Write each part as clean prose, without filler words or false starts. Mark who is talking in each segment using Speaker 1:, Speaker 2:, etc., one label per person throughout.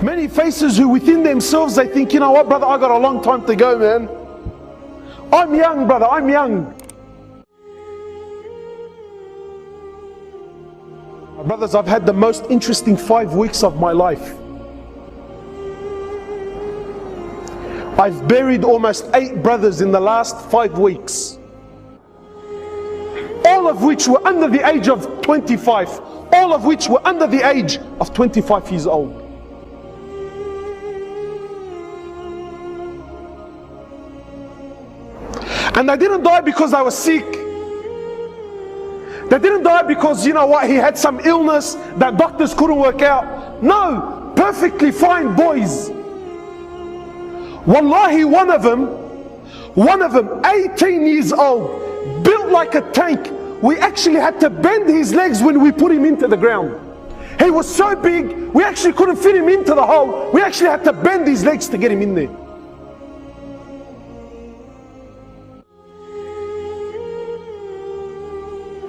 Speaker 1: Many faces who within themselves they think, you know what, brother, I got a long time to go, man. I'm young, brother, I'm young. Brothers, I've had the most interesting 5 weeks of my life. I've buried almost 8 brothers in the last 5 weeks. All of which were under the age of 25. All of which were under the age of 25 years old. And they didn't die because they were sick. They didn't die because, you know what, he had some illness that doctors couldn't work out. No, perfectly fine boys. Wallahi, one of them, 18 years old, built like a tank. We actually had to bend his legs when we put him into the ground. He was so big, we actually couldn't fit him into the hole. We actually had to bend his legs to get him in there.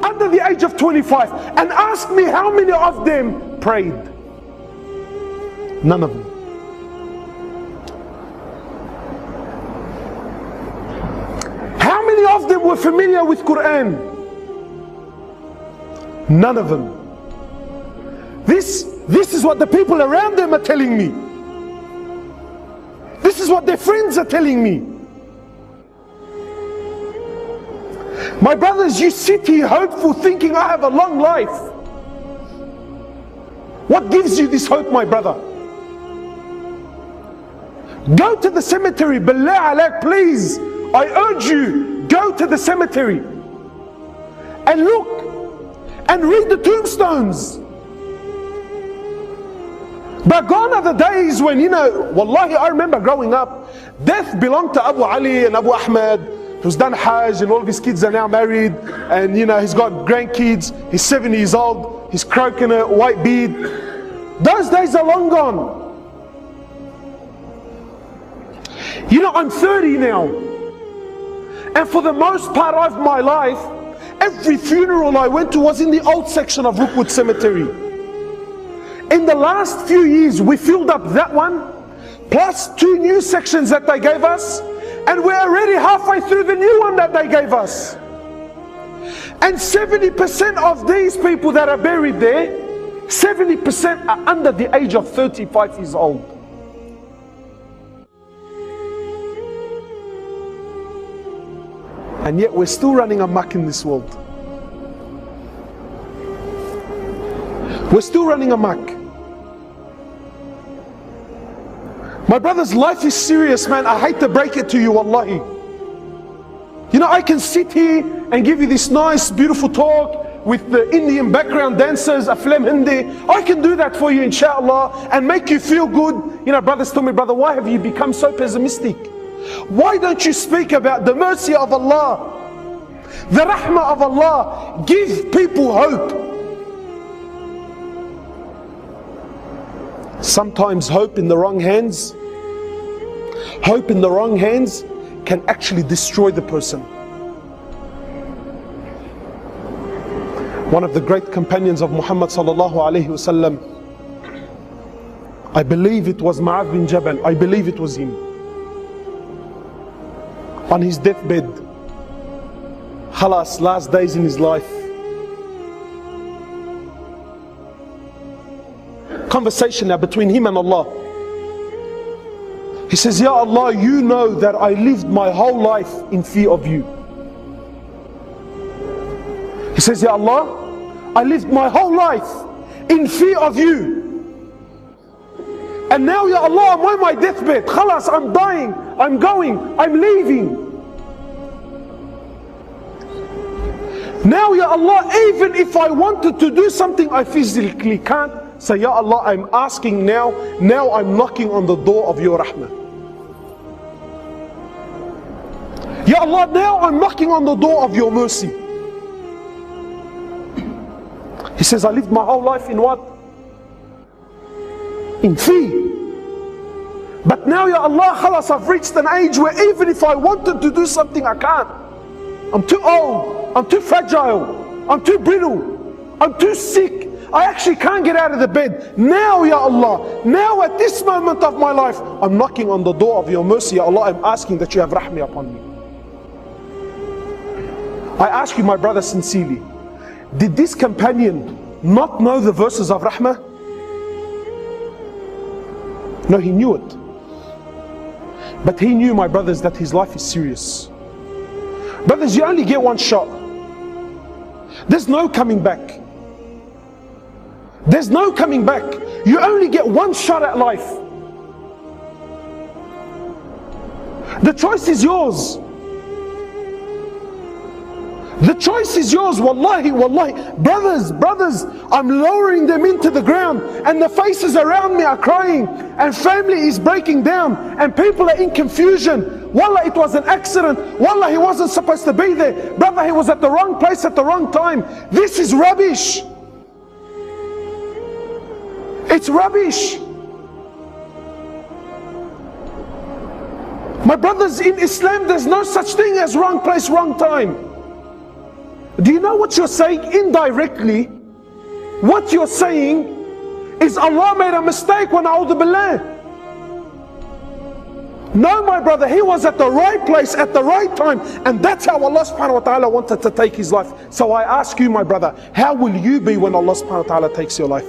Speaker 1: Under the age of 25, and ask me how many of them prayed. None of them. How many of them were familiar with Quran? None of them. This is what the people around them are telling me. This is what their friends are telling me. My brothers, you sit here hopeful thinking I have a long life. What gives you this hope, my brother? Go to the cemetery, billah alaik, please. I urge you, go to the cemetery and look and read the tombstones. But gone are the days when, you know, wallahi, I remember growing up, death belonged to Abu Ali and Abu Ahmed, who's done Hajj, and all of his kids are now married, and you know, he's got grandkids, he's 70 years old, he's croaking a white beard. Those days are long gone. You know, I'm 30 now, and for the most part of my life, every funeral I went to was in the old section of Rookwood Cemetery. In the last few years, we filled up that one, plus 2 new sections that they gave us, and we're already halfway through the new one that they gave us. And 70% of these people that are buried there, 70% are under the age of 35 years old. And yet we're still running amok in this world. We're still running amok. My brothers, life is serious, man. I hate to break it to you, wallahi. You know, I can sit here and give you this nice, beautiful talk with the Indian background dancers, Aflam Hindi. I can do that for you, inshallah, and make you feel good. You know, brothers tell me, brother, why have you become so pessimistic? Why don't you speak about the mercy of Allah, the rahmah of Allah? Give people hope. Sometimes hope in the wrong hands, can actually destroy the person. One of the great companions of Muhammad sallallahu alaihi wasallam, I believe it was Mu'adh bin Jabal, I believe it was him, on his deathbed, khalas, last days in his life, conversation now between him and Allah. He says, Ya Allah, you know that I lived my whole life in fear of you. He says, Ya Allah, I lived my whole life in fear of you. And now, Ya Allah, I'm on my deathbed. Khalas, I'm dying, I'm going, I'm leaving. Now, Ya Allah, even if I wanted to do something, I physically can't. So, Ya Allah, I'm asking now I'm knocking on the door of your rahmah. Ya Allah, now I'm knocking on the door of your mercy. He says, I lived my whole life in what? In fear. But now, Ya Allah, khalas, I've reached an age where even if I wanted to do something, I can't. I'm too old, I'm too fragile, I'm too brittle, I'm too sick, I actually can't get out of the bed. Now, Ya Allah, now at this moment of my life, I'm knocking on the door of your mercy, Ya Allah. I'm asking that you have rahmah upon me. I ask you, my brother, sincerely, did this companion not know the verses of rahmah? No, he knew it. But he knew, my brothers, that his life is serious. Brothers, you only get one shot. There's no coming back. There's no coming back. You only get one shot at life. The choice is yours. The choice is yours. Wallahi, wallahi. Brothers, I'm lowering them into the ground, and the faces around me are crying, and family is breaking down, and people are in confusion. Wallah, it was an accident. Wallah, he wasn't supposed to be there. Brother, he was at the wrong place at the wrong time. This is rubbish. It's rubbish. My brothers, in Islam, there's no such thing as wrong place, wrong time. Do you know what you're saying indirectly? What you're saying is Allah made a mistake when A'udhu Billah. No, my brother, he was at the right place at the right time, and that's how Allah subhanahu wa ta'ala wanted to take his life. So I ask you, my brother, how will you be when Allah subhanahu wa ta'ala takes your life?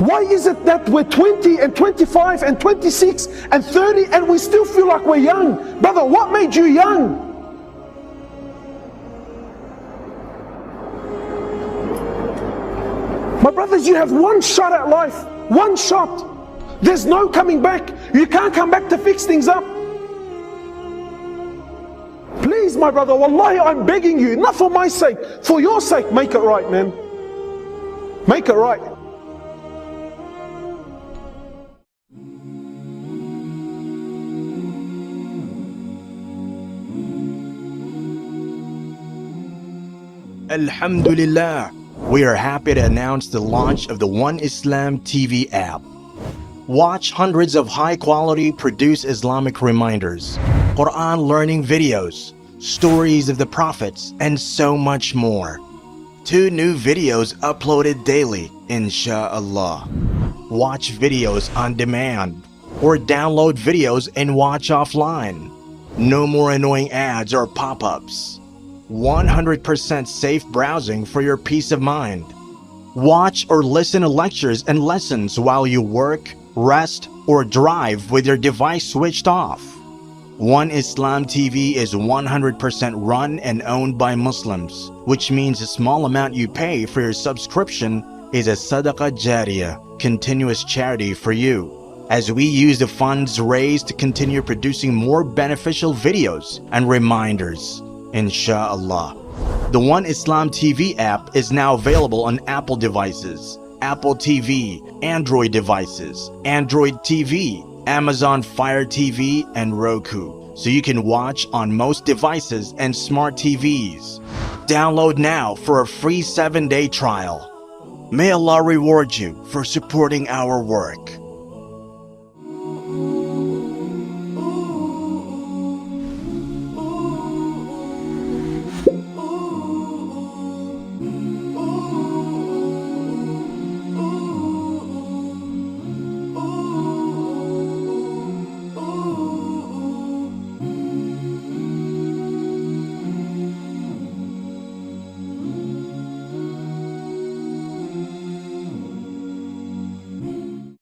Speaker 1: Why is it that we're 20 and 25 and 26 and 30 and we still feel like we're young? Brother, what made you young? My brothers, you have one shot at life. One shot. There's no coming back. You can't come back to fix things up. Please, my brother, wallahi, I'm begging you, not for my sake, for your sake, make it right, man. Make it right.
Speaker 2: Alhamdulillah, we are happy to announce the launch of the One Islam TV app. Watch hundreds of high-quality produced Islamic reminders, Quran learning videos, stories of the prophets, and so much more. 2 new videos uploaded daily, insha'Allah. Watch videos on demand, or download videos and watch offline. No more annoying ads or pop-ups. 100% safe browsing for your peace of mind. Watch or listen to lectures and lessons while you work, rest, or drive with your device switched off. One Islam TV is 100% run and owned by Muslims, which means the small amount you pay for your subscription is a sadaqah jariyah, continuous charity for you, as we use the funds raised to continue producing more beneficial videos and reminders, insha'Allah. The One Islam TV app is now available on Apple devices, Apple TV, Android devices, Android TV, Amazon Fire TV, and Roku, so you can watch on most devices and smart TVs. Download now for a free 7-day trial. May Allah reward you for supporting our work.